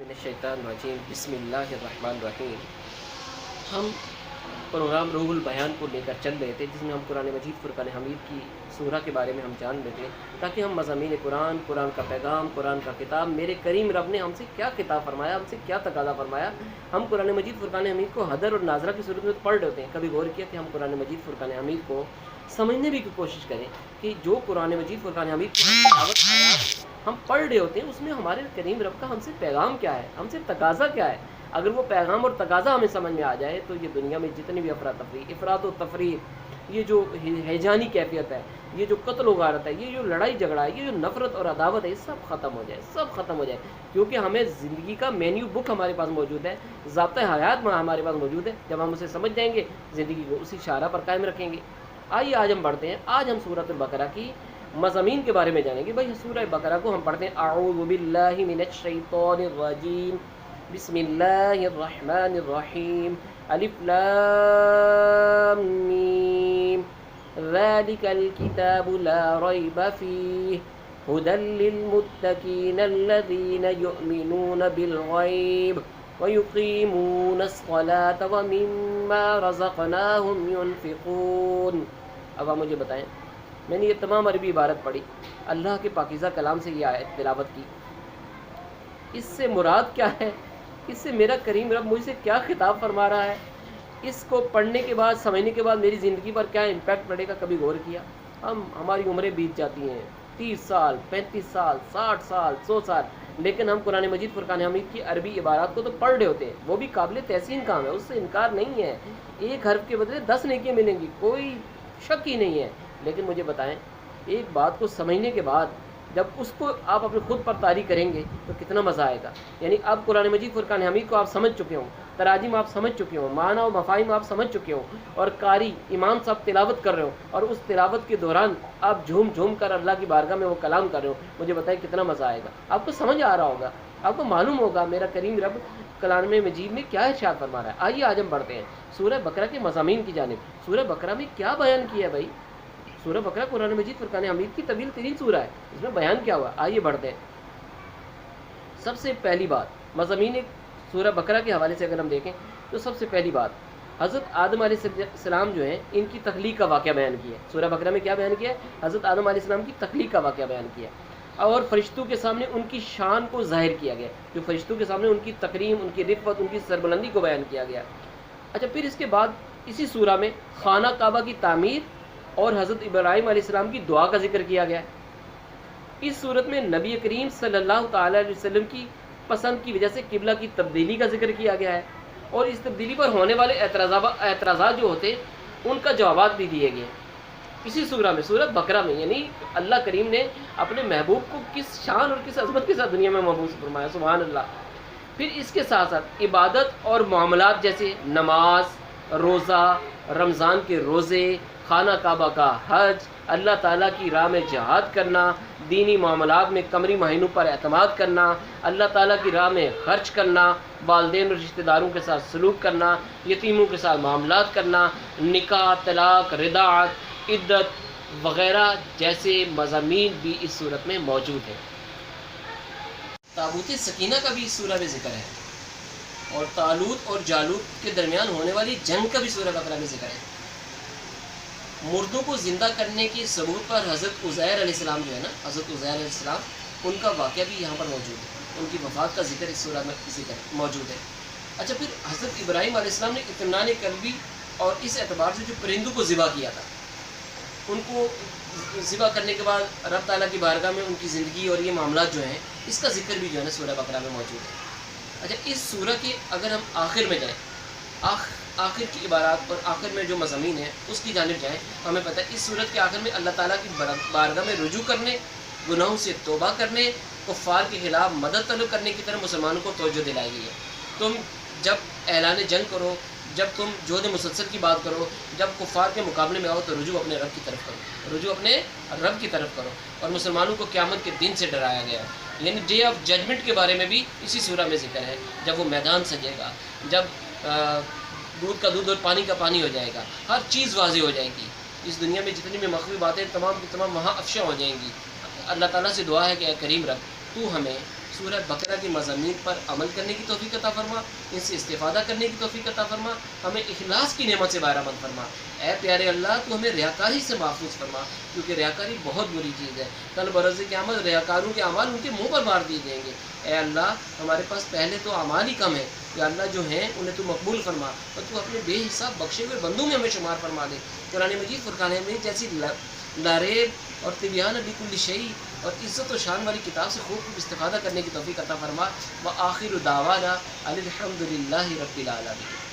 من الشیطان الرجیم بسم اللہ الرحمن الرحیم۔ ہم پروگرام روح البیان کو لے کر چل رہے تھے، جس میں ہم قرآن مجید فرقان حمید کی سورہ کے بارے میں ہم جان رہے تھے، تاکہ ہم مضامین قرآن، قرآن کا پیغام، قرآن کا کتاب، میرے کریم رب نے ہم سے کیا کتاب فرمایا، ہم سے کیا تقاضا فرمایا۔ ہم قرآن مجید فرقان حمید کو حدر اور ناظرہ کی صورت میں پڑھ رہے ہوتے ہیں، کبھی غور کیا کہ ہم قرآن مجید فرقان حمید کو سمجھنے بھی کی کوشش کریں کہ جو قرآن مجید فرقان حمید کی تلاوت آیات ہم پڑھ رہے ہوتے ہیں، اس میں ہمارے کریم رب کا ہم سے پیغام کیا ہے، ہم سے تقاضا کیا ہے۔ اگر وہ پیغام اور تقاضا ہمیں سمجھ میں آ جائے تو یہ دنیا میں جتنی بھی افراد و تفریق، یہ جو ہیجانی کیفیت ہے، یہ جو قتل و غارت ہے، یہ جو لڑائی جھگڑا ہے، یہ جو نفرت اور عداوت ہے، یہ سب ختم ہو جائے، سب ختم ہو جائے، کیونکہ ہمیں زندگی کا مینیو بک ہمارے پاس موجود ہے، ضابطۂ حیات ہمارے پاس موجود ہے۔ جب ہم اسے سمجھ جائیں گے، زندگی کو اسی شاہراہ پر قائم رکھیں گے۔ آئیے آج ہم پڑھتے ہیں، آج ہم سورۃ البقرہ کی مضامین کے بارے میں جانیں گے۔ بھائی سورہ بقرہ کو ہم پڑھتے ہیں، اعوذ باللہ من الشیطان الرجیم، بسم اللہ الرحمن الرحیم، الف لام میم، ذالک الکتاب لا ریب فیہ، ھدی للمتقین الذین یؤمنون بالغیب ویقیمون الصلاة ومما رزقناہم ینفقون۔ اب آپ مجھے بتائیں، میں نے یہ تمام عربی عبارت پڑھی، اللہ کے پاکیزہ کلام سے یہ آیت تلاوت کی، اس سے مراد کیا ہے، اس سے میرا کریم رب مجھ سے کیا خطاب فرما رہا ہے، اس کو پڑھنے کے بعد، سمجھنے کے بعد میری زندگی پر کیا امپیکٹ پڑے گا، کبھی غور کیا؟ ہماری عمریں بیت جاتی ہیں، 30 سال، 35 سال، 60 سال، 100 سال، لیکن ہم قرآن مجید فرقان حمید کی عربی عبارات کو تو پڑھ رہے ہوتے ہیں، وہ بھی قابل تحسین کام ہے، اس سے انکار نہیں ہے، ایک حرف کے بدلے 10 نیکیاں ملیں گی، کوئی شک ہی نہیں ہے۔ لیکن مجھے بتائیں، ایک بات کو سمجھنے کے بعد جب اس کو آپ اپنے خود پر طاری کریں گے تو کتنا مزہ آئے گا۔ یعنی اب قرآن مجید فرقان حمید کو آپ سمجھ چکے ہوں، تراجم آپ سمجھ چکے ہوں، معنی و مفاہیم آپ سمجھ چکے ہوں، اور قاری امام صاحب تلاوت کر رہے ہوں، اور اس تلاوت کے دوران آپ جھوم جھوم کر اللہ کی بارگاہ میں وہ کلام کر رہے ہو، مجھے بتائیں کتنا مزہ آئے گا۔ آپ کو سمجھ آ رہا ہوگا، آپ کو معلوم ہوگا میرا کریم رب کلام مجید میں کیا ارشاد فرما رہا ہے۔ آئیے آج ہم بڑھتے ہیں سورہ بقرہ کے مضامین کی جانب۔ سورہ بقرہ میں کیا بیان کیا ہے بھائی؟ سورہ بقرہ قرآن مجید فرقان حمید کی طویل ترین سورہ ہے، اس میں بیان کیا ہوا؟ آئیے بڑھتے ہیں۔ سب سے پہلی بات، مضامین سورہ بقرہ کے حوالے سے اگر ہم دیکھیں تو سب سے پہلی بات، حضرت آدم علیہ السلام جو ہیں، ان کی تخلیق کا واقعہ بیان کیا ہے۔ سورہ بقرہ میں کیا بیان کیا ہے؟ حضرت آدم علیہ السلام کی تخلیق کا واقعہ بیان کیا ہے، اور فرشتوں کے سامنے ان کی شان کو ظاہر کیا گیا، جو فرشتوں کے سامنے ان کی تکریم، ان کی رفعت، ان کی سربلندی کو بیان کیا گیا۔ اچھا، پھر اس کے بعد اسی سورہ میں خانہ کعبہ کی تعمیر اور حضرت ابراہیم علیہ السلام کی دعا کا ذکر کیا گیا ہے۔ اس صورت میں نبی کریم صلی اللہ تعالی علیہ وسلم کی پسند کی وجہ سے قبلہ کی تبدیلی کا ذکر کیا گیا ہے، اور اس تبدیلی پر ہونے والے اعتراضات جو ہوتے ان کا جوابات بھی دیے گئے اسی سورہ میں، سورہ بقرہ میں۔ یعنی اللہ کریم نے اپنے محبوب کو کس شان اور کس عظمت کے ساتھ دنیا میں مبعوث فرمایا، سبحان اللہ۔ پھر اس کے ساتھ ساتھ عبادت اور معاملات جیسے نماز، روزہ، رمضان کے روزے، خانہ کعبہ کا حج، اللہ تعالیٰ کی راہ میں جہاد کرنا، دینی معاملات میں قمری مہینوں پر اعتماد کرنا، اللہ تعالیٰ کی راہ میں خرچ کرنا، والدین اور رشتہ داروں کے ساتھ سلوک کرنا، یتیموں کے ساتھ معاملات کرنا، نکاح، طلاق، رضاعت، عدت وغیرہ جیسے مضامین بھی اس صورت میں موجود ہیں۔ تابوت سکینہ کا بھی اس سورہ میں ذکر ہے، اور طالوت اور جالوت کے درمیان ہونے والی جنگ کا بھی سورہ بقرہ میں ذکر ہے۔ مردوں کو زندہ کرنے کے ثبوت پر حضرت عزیر علیہ السلام جو ہے نا، حضرت عزیر علیہ السلام، ان کا واقعہ بھی یہاں پر موجود ہے، ان کی وفات کا ذکر اس سورہ میں موجود ہے۔ اچھا، پھر حضرت ابراہیم علیہ السلام نے اطمینان قلبی اور اس اعتبار سے جو پرندوں کو ذبح کیا تھا، ان کو ذبح کرنے کے بعد رب تعالیٰ کی بارگاہ میں ان کی زندگی اور یہ معاملات جو ہیں، اس کا ذکر بھی جو ہے نا سورہ بقرہ میں موجود ہے۔ اچھا، اس سورہ کے اگر ہم آخر میں جائیں، آخر کی عبارات اور آخر میں جو مضامین ہیں اس کی جانب جائیں، ہمیں پتہ ہے اس صورت کے آخر میں اللہ تعالیٰ کی بارگاہ میں رجوع کرنے، گناہوں سے توبہ کرنے، کفار کے خلاف مدد طلب کرنے کی طرف مسلمانوں کو توجہ دلائی گئی ہے۔ تم جب اعلان جنگ کرو، جب تم جہد مسلسل کی بات کرو، جب کفار کے مقابلے میں آؤ تو رجوع اپنے رب کی طرف کرو، رجوع اپنے رب کی طرف کرو۔ اور مسلمانوں کو قیامت کے دن سے ڈرایا گیا ہے، یعنی ڈے آف ججمنٹ کے بارے میں بھی اسی سورہ میں ذکر ہے، جب وہ میدان سجے گا، جب دودھ کا دودھ اور پانی کا پانی ہو جائے گا، ہر چیز واضح ہو جائے گی، اس دنیا میں جتنی بھی مخفی باتیں تمام کی تمام وہاں افشا ہو جائیں گی۔ اللہ تعالیٰ سے دعا ہے کہ اے کریم رب، تو ہمیں سورہ بقرہ کے مضامین پر عمل کرنے کی توفیق عطا فرما، ان سے استفادہ کرنے کی توفیق عطا فرما، ہمیں اخلاص کی نعمت سے بہرہ مند فرما۔ اے پیارے اللہ تو ہمیں ریاکاری سے محفوظ فرما، کیونکہ ریاکاری بہت بری چیز ہے، کل بروز قیامت ریاکاروں کے اعمال ان کے منہ پر مار دیے جائیں گے۔ اے اللہ ہمارے پاس پہلے تو اعمال ہی کم ہے، یا اللہ جو ہیں انہیں تو مقبول فرما، اور تو اپنے بے حساب بخشے ہوئے بندوں میں ہمیں شمار فرما دے۔ قرآن مجید فرقان حمید جیسی لاریب اور طبیان بکل شیء اور عزت و شان والی کتاب سے خوب استفادہ کرنے کی توفیق عطا فرما۔ وآخر دعوانا الحمد للہ رب العالمین۔